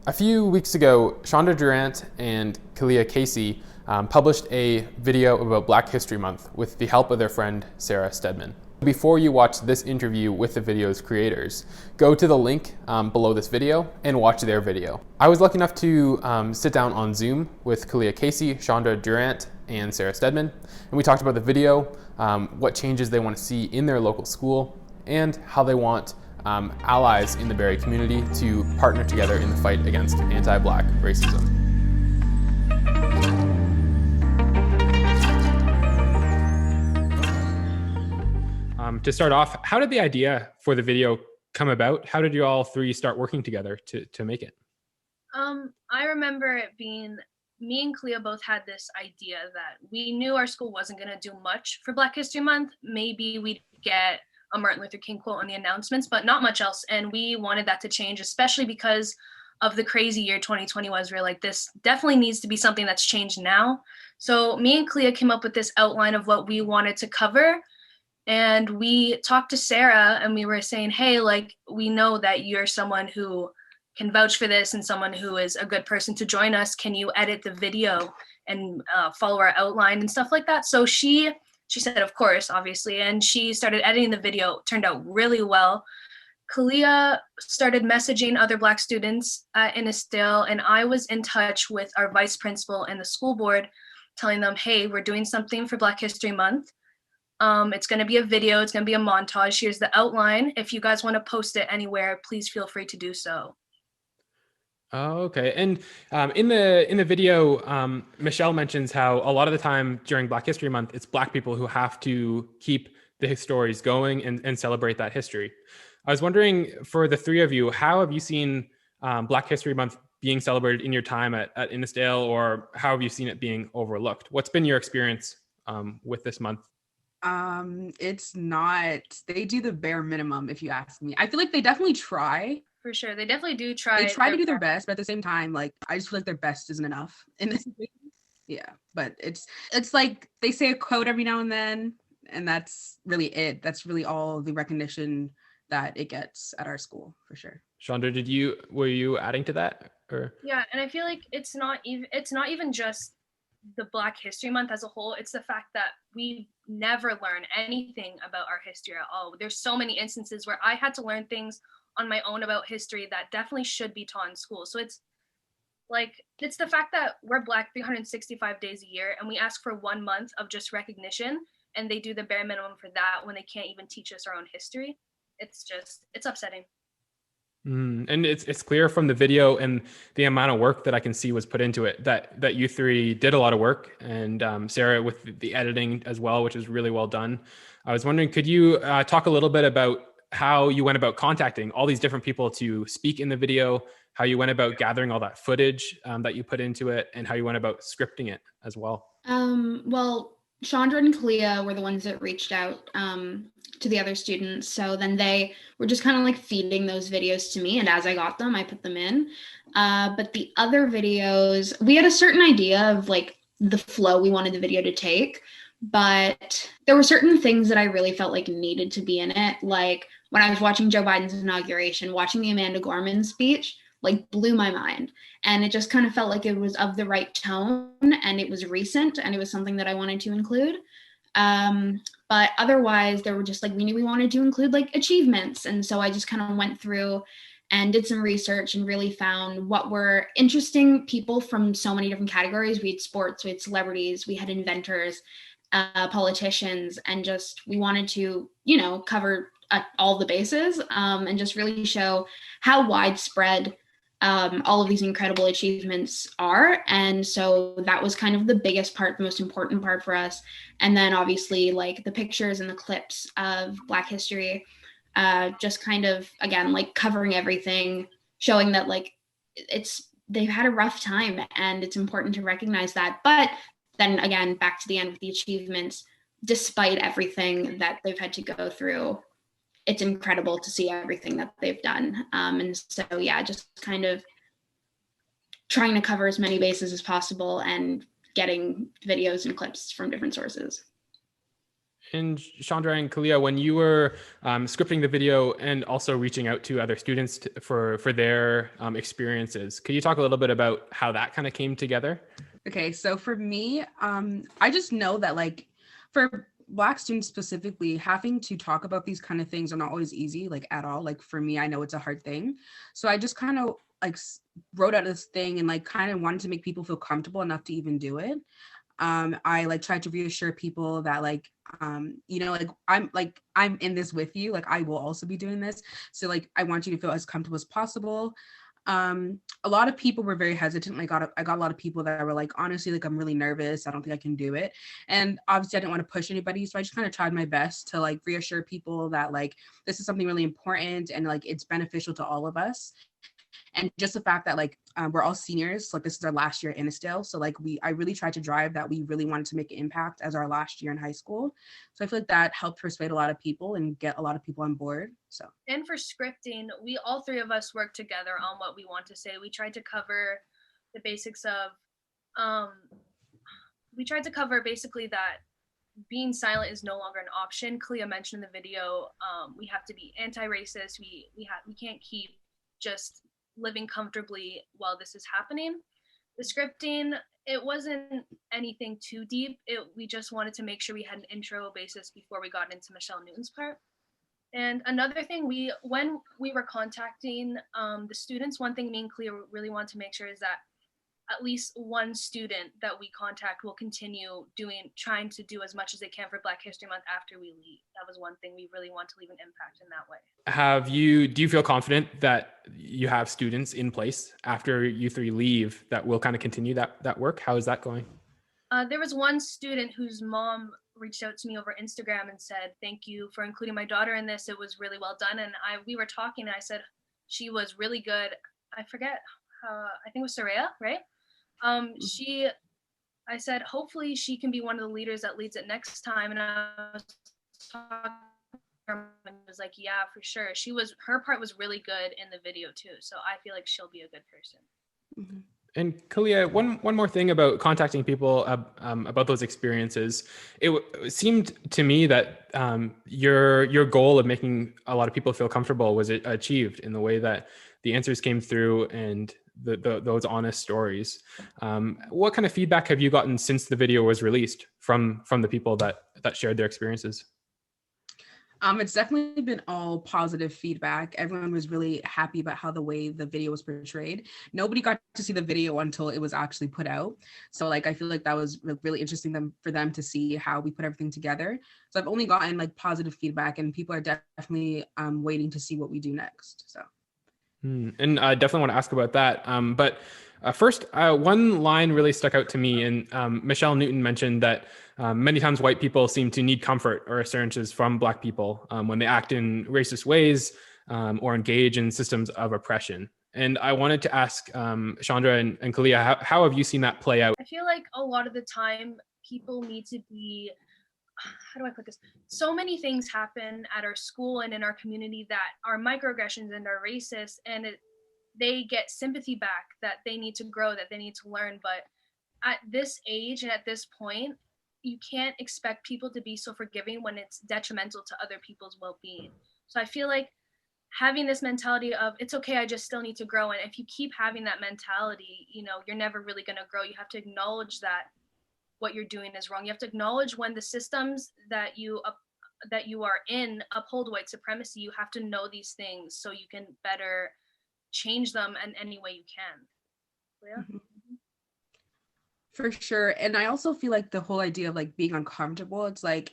A few weeks ago, Shondra Durrant and Keliah published a video about Black History Month with the help of their friend Sarah Steadman. Before you watch this interview with the video's creators, go to the link below this video and watch their video. I was lucky enough to sit down on Zoom with Keliah, Shondra Durrant, and Sarah Steadman, and we talked about the video, what changes they want to see in their local school, and how they want allies in the Barrie community to partner together in the fight against anti-Black racism. To start off, how did the idea for the video come about? How did you all three start working together to make it? I remember it being, me and Keliah both had this idea that we knew our school wasn't going to do much for Black History Month. Maybe we'd get a Martin Luther King quote on the announcements, but not much else. And we wanted that to change, especially because of the crazy year 2020 was. We were like, this definitely needs to be something that's changed now. So me and Keliah came up with this outline of what we wanted to cover. And we talked to Sarah and we were saying, hey, like, we know that you're someone who can vouch for this and someone who is a good person to join us. Can you edit the video and follow our outline and stuff like that? So she said, of course, obviously, and she started editing the video. It turned out really well. Keliah started messaging other Black students at Innisdale, and I was in touch with our vice principal and the school board, telling them, hey, we're doing something for Black History Month. It's going to be a video. It's going to be a montage. Here's the outline. If you guys want to post it anywhere, please feel free to do so. Oh, okay. And in the video, Michelle mentions how a lot of the time during Black History Month, it's Black people who have to keep the stories going and celebrate that history. I was wondering, for the three of you, how have you seen Black History Month being celebrated in your time at Innisdale, or how have you seen it being overlooked? What's been your experience with this month? It's not, they do the bare minimum, if you ask me. I feel like they definitely try. For sure. They definitely do try. They try to do their best, but at the same time, like, I just feel like their best isn't enough in this. Yeah, but it's like they say a quote every now and then, and that's really it. That's really all the recognition that it gets at our school, for sure. Shondra, were you adding to that? Or? Yeah, and I feel like it's not even just the Black History Month as a whole. It's the fact that we never learn anything about our history at all. There's so many instances where I had to learn things on my own about history that definitely should be taught in school. So it's the fact that we're Black 365 days a year and we ask for 1 month of just recognition, and they do the bare minimum for that when they can't even teach us our own history. It's upsetting. And it's clear from the video and the amount of work that I can see was put into it that you three did a lot of work, and Sarah with the editing as well, which is really well done. I was wondering, could you talk a little bit about how you went about contacting all these different people to speak in the video, how you went about gathering all that footage that you put into it, and how you went about scripting it as well? Well, Shondra and Keliah were the ones that reached out to the other students. So then they were just kind of like feeding those videos to me. And as I got them, I put them in. But the other videos, we had a certain idea of like the flow we wanted the video to take. But there were certain things that I really felt like needed to be in it. Like when I was watching Joe Biden's inauguration, watching the Amanda Gorman speech, like blew my mind. And it just kind of felt like it was of the right tone, and it was recent, and it was something that I wanted to include. But otherwise, there were just like, we knew we wanted to include like achievements. And so I just kind of went through and did some research and really found what were interesting people from so many different categories. We had sports, we had celebrities, we had inventors, politicians, and just we wanted to, cover all the bases and just really show how widespread all of these incredible achievements are. And so that was kind of the biggest part, the most important part for us. And then obviously like the pictures and the clips of Black history, just kind of, again, like covering everything, showing that like they've had a rough time and it's important to recognize that. But then again, back to the end with the achievements, despite everything that they've had to go through, it's incredible to see everything that they've done. And so, yeah, just kind of trying to cover as many bases as possible and getting videos and clips from different sources. And Shondra and Keliah, when you were scripting the video and also reaching out to other students for their experiences, could you talk a little bit about how that kind of came together? Okay, so for me, I just know that like for Black students specifically, having to talk about these kind of things are not always easy, like at all. Like for me, I know it's a hard thing. So I just kind of like wrote out this thing and like kind of wanted to make people feel comfortable enough to even do it. I like tried to reassure people that like you know, like I'm in this with you, like I will also be doing this, so like I want you to feel as comfortable as possible. A lot of people were very hesitant. I got a lot of people that were like, honestly, like I'm really nervous, I don't think I can do it. And obviously I didn't want to push anybody, so I just kind of tried my best to like reassure people that like this is something really important and like it's beneficial to all of us. And just the fact that like we're all seniors, like this is our last year in Estelle, so like I really tried to drive that we really wanted to make an impact as our last year in high school. So I feel like that helped persuade a lot of people and get a lot of people on board. So and for scripting, we all three of us worked together on what we want to say. We tried to cover the basics of basically that being silent is no longer an option. Keliah mentioned in the video, we have to be anti-racist. We can't keep just living comfortably while this is happening. The scripting, it wasn't anything too deep. We just wanted to make sure we had an intro basis before we got into Michelle Newton's part. And another thing, when we were contacting the students, one thing me and Keliah really want to make sure is that at least one student that we contact will continue trying to do as much as they can for Black History Month after we leave. That was one thing we really want to leave an impact in that way. Do you feel confident that you have students in place after you three leave that will kind of continue that work? How is that going? There was one student whose mom reached out to me over Instagram and said, "Thank you for including my daughter in this. It was really well done." And we were talking and I said, she was really good. I forget, I think it was Soraya, right? I said, hopefully she can be one of the leaders that leads it next time. And I was talking to her and was like, yeah, for sure. Her part was really good in the video too. So I feel like she'll be a good person. mm-hmm. And Keliah, one more thing about contacting people about those experiences. It seemed to me that your goal of making a lot of people feel comfortable was achieved in the way that the answers came through and those honest stories. What kind of feedback have you gotten since the video was released from the people that shared their experiences? It's definitely been all positive feedback. Everyone was really happy about how the way the video was portrayed. Nobody got to see the video until it was actually put out. So like, I feel like that was really interesting for them to see how we put everything together. So I've only gotten like positive feedback and people are definitely waiting to see what we do next. So. And I definitely want to ask about that. But first, one line really stuck out to me. And Michelle Newton mentioned that many times white people seem to need comfort or assurances from Black people when they act in racist ways or engage in systems of oppression. And I wanted to ask Shondra and Keliah, how have you seen that play out? I feel like a lot of the time people need to be, how do I put this? So many things happen at our school and in our community that are microaggressions and are racist, and they get sympathy back that they need to grow, that they need to learn. But at this age and at this point, you can't expect people to be so forgiving when it's detrimental to other people's well-being. So I feel like having this mentality of it's okay, I just still need to grow. And if you keep having that mentality, you're never really going to grow. You have to acknowledge that what you're doing is wrong. You have to acknowledge when the systems that you are in uphold white supremacy. You have to know these things so you can better change them in any way you can. Yeah. Mm-hmm. For sure. And I also feel like the whole idea of like being uncomfortable, it's like,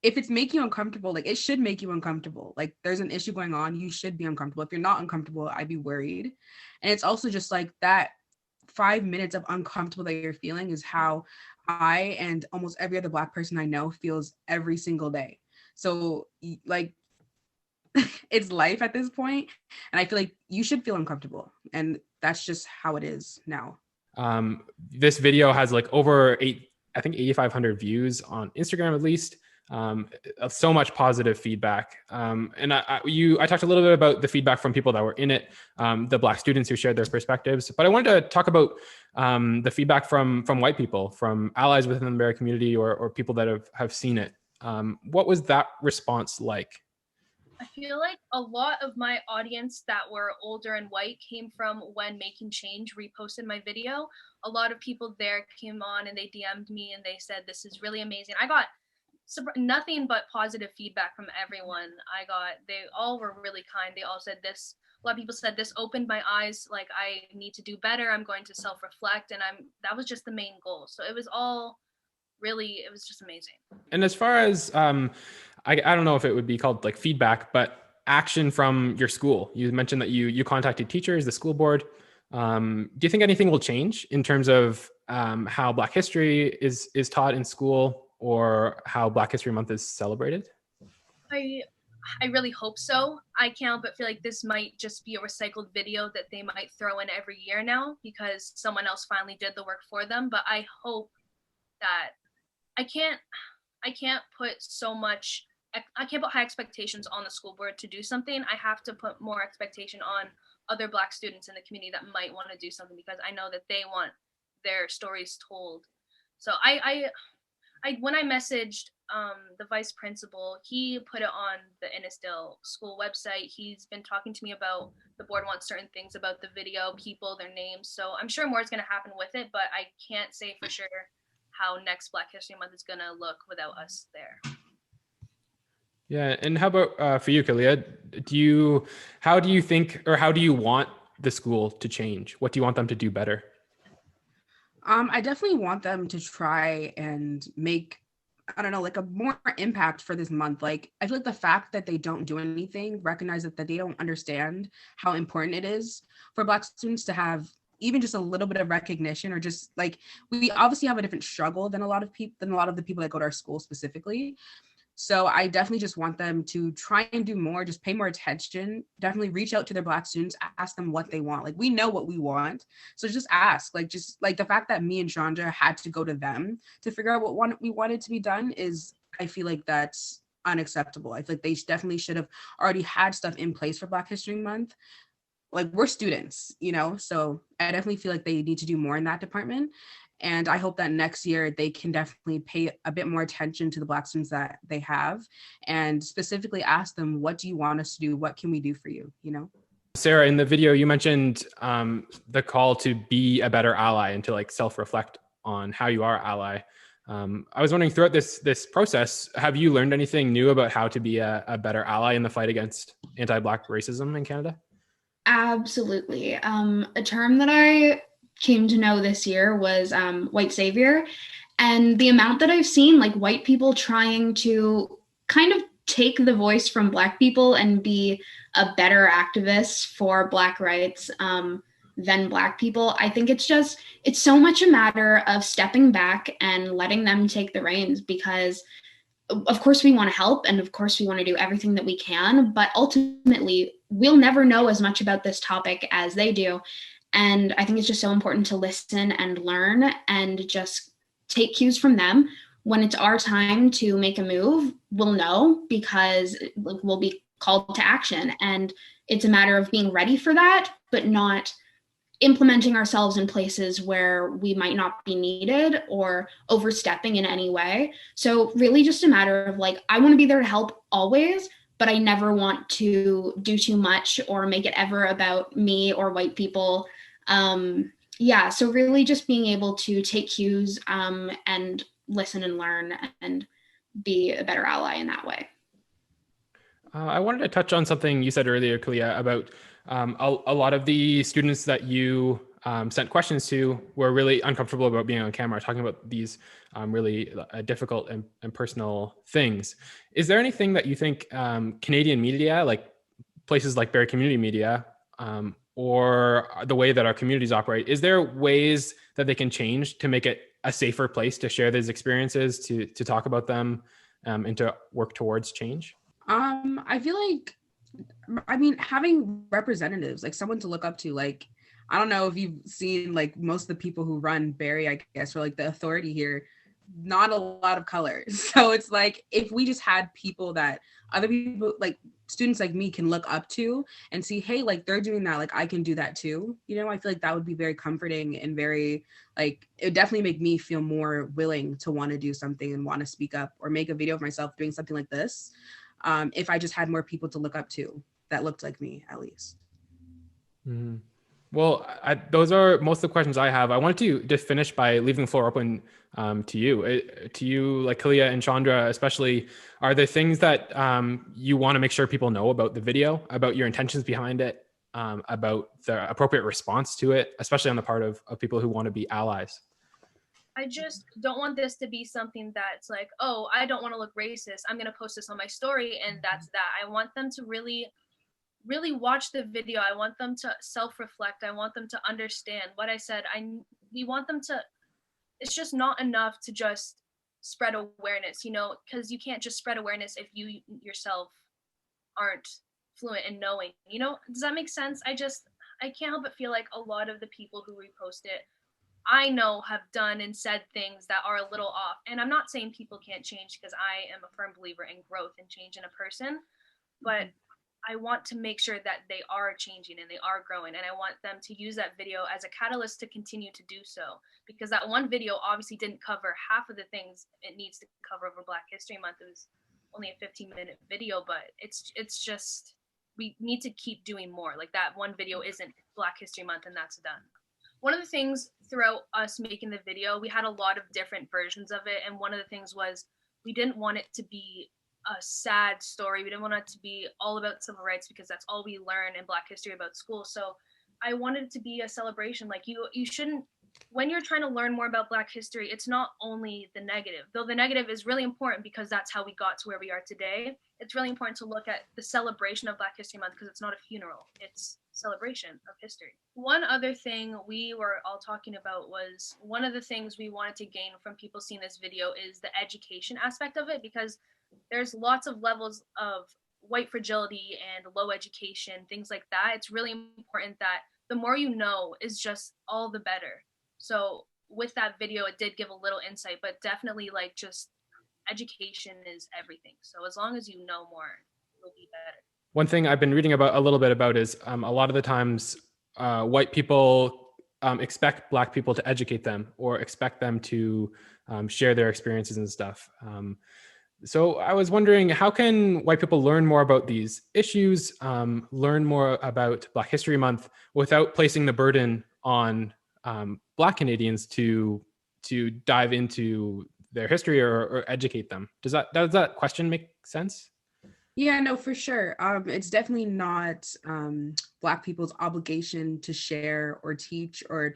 if it's making you uncomfortable, like it should make you uncomfortable. Like there's an issue going on, you should be uncomfortable. If you're not uncomfortable, I'd be worried. And it's also just like that 5 minutes of uncomfortable that you're feeling is how I and almost every other Black person I know feels every single day. So like it's life at this point, and I feel like you should feel uncomfortable, and that's just how it is now. This video has like over 8,500 views on Instagram at least. So much positive feedback. And I talked a little bit about the feedback from people that were in it, the Black students who shared their perspectives, but I wanted to talk about the feedback from white people, from allies within the American community or people that have seen it. What was that response like? I feel like a lot of my audience that were older and white came from when Making Change reposted my video. A lot of people there came on and they DM'd me and they said, this is really amazing. I got nothing but positive feedback from everyone. They all were really kind. They all said this, a lot of people said this opened my eyes, like I need to do better. I'm going to self-reflect, and that was just the main goal. So it was just amazing. And as far as, I don't know if it would be called like feedback, but action from your school. You mentioned that you contacted teachers, the school board. Do you think anything will change in terms of how Black history is taught in school, or how Black History Month is celebrated? I really hope so. I can't but feel like this might just be a recycled video that they might throw in every year now because someone else finally did the work for them. But I hope that I can't put high expectations on the school board to do something. I have to put more expectation on other Black students in the community that might want to do something, because I know that they want their stories told. So when I messaged the vice principal, he put it on the Innisdale school website. He's been talking to me about the board wants certain things about the video, people, their names. So I'm sure more is going to happen with it, but I can't say for sure how next Black History Month is going to look without us there. Yeah, and how about for you, Keliah? How do you think, or how do you want the school to change? What do you want them to do better? I definitely want them to try and make, I don't know, like a more impact for this month. Like, I feel like the fact that they don't do anything, recognize that they don't understand how important it is for Black students to have even just a little bit of recognition, or just like, we obviously have a different struggle than a lot of the people that go to our school specifically. So I definitely just want them to try and do more, just pay more attention, definitely reach out to their Black students, ask them what they want. Like, we know what we want. So just ask, just the fact that me and Shondra had to go to them to figure out what we wanted to be done is, I feel like that's unacceptable. I feel like they definitely should have already had stuff in place for Black History Month. Like, we're students, so I definitely feel like they need to do more in that department. And I hope that next year they can definitely pay a bit more attention to the Black students that they have, and specifically ask them, what do you want us to do? What can we do for you? Sarah, in the video, you mentioned the call to be a better ally and to self-reflect on how you are an ally. I was wondering, throughout this process, have you learned anything new about how to be a better ally in the fight against anti-Black racism in Canada? Absolutely. A term that I came to know this year was white savior. And the amount that I've seen white people trying to kind of take the voice from Black people and be a better activist for Black rights than Black people, I think it's so much a matter of stepping back and letting them take the reins, because of course we want to help, and of course we want to do everything that we can, but ultimately we'll never know as much about this topic as they do. And I think it's just so important to listen and learn and just take cues from them. When it's our time to make a move, we'll know, because we'll be called to action. And it's a matter of being ready for that, but not implementing ourselves in places where we might not be needed or overstepping in any way. So really just a matter of I want to be there to help always, but I never want to do too much or make it ever about me or white people. So really just being able to take cues and listen and learn and be a better ally in that way. I wanted to touch on something you said earlier, Keliah, about a lot of the students that you sent questions to were really uncomfortable about being on camera, talking about these really difficult and personal things. Is there anything that you think Canadian media, like places like Barrie Community Media, or the way that our communities operate, is there ways that they can change to make it a safer place to share these experiences, to talk about them, and to work towards change? I feel having representatives, someone to look up to, I don't know if you've seen most of the people who run Barrie, I guess, or the authority here, not a lot of color. So it's like, if we just had people that other people, like students like me, can look up to and see, hey, like they're doing that, like I can do that too. You know, I feel like that would be very comforting and very, like, it would definitely make me feel more willing to want to do something and want to speak up or make a video of myself doing something like this. If I just had more people to look up to that looked like me, at least. Mm-hmm. Well, those are most of the questions I have. I wanted to just finish by leaving the floor open to you, like Keliah and Shondra, especially. Are there things that you want to make sure people know about the video, about your intentions behind it, about the appropriate response to it, especially on the part of people who want to be allies? I just don't want this to be something that's like, oh, I don't want to look racist, I'm going to post this on my story, and that's that. I want them to really watch the video. I want them to self-reflect. I want them to understand what I said. We want them to, it's just not enough to just spread awareness, you know, because you can't just spread awareness if you yourself aren't fluent in knowing, you know. Does that make sense? I can't help but feel like a lot of the people who repost it, I know, have done and said things that are a little off. And I'm not saying people can't change, because I am a firm believer in growth and change in a person, but I want to make sure that they are changing and they are growing, and I want them to use that video as a catalyst to continue to do so, because that one video obviously didn't cover half of the things it needs to cover over Black History Month. It was only a 15-minute video, but it's just, we need to keep doing more. Like, that one video isn't Black History Month and that's done. One of the things throughout us making the video, we had a lot of different versions of it, and one of the things was we didn't want it to be a sad story. We didn't want it to be all about civil rights, because that's all we learn in Black history about school. So I wanted it to be a celebration. Like, you shouldn't, when you're trying to learn more about Black history, it's not only the negative, though the negative is really important because that's how we got to where we are today. It's really important to look at the celebration of Black History Month, because it's not a funeral, it's celebration of history. One other thing we were all talking about was, one of the things we wanted to gain from people seeing this video is the education aspect of it, because there's lots of levels of white fragility and low education, things like that. It's really important that the more you know is just all the better. So with that video, it did give a little insight, but definitely, like, just education is everything. So as long as you know more, it'll be better. One thing I've been reading about a little bit about is a lot of the times white people expect Black people to educate them, or expect them to share their experiences and stuff. So I was wondering, how can white people learn more about these issues, learn more about Black History Month, without placing the burden on Black Canadians to dive into their history or educate them? Does that question make sense? Yeah, no, for sure. It's definitely not Black people's obligation to share or teach or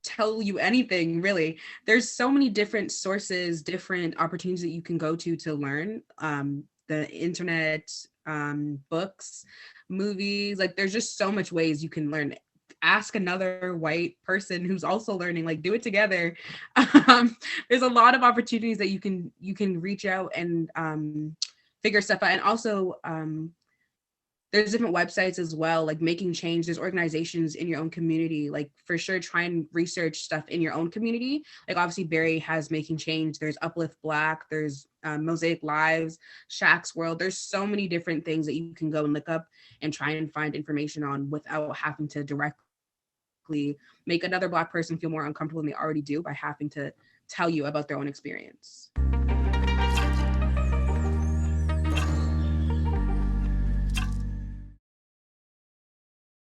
tell you anything, really. There's so many different sources, different opportunities that you can go to learn. The internet, books, movies, like there's just so much ways you can learn. Ask another white person who's also learning, like, do it together. There's a lot of opportunities that you can reach out and figure stuff out. And also there's different websites as well, like Making Change. There's organizations in your own community, like, for sure, try and research stuff in your own community. Like, obviously Barrie has Making Change, there's Uplift Black, there's Mosaic Lives, Shaq's World. There's so many different things that you can go and look up and try and find information on, without having to directly make another Black person feel more uncomfortable than they already do by having to tell you about their own experience.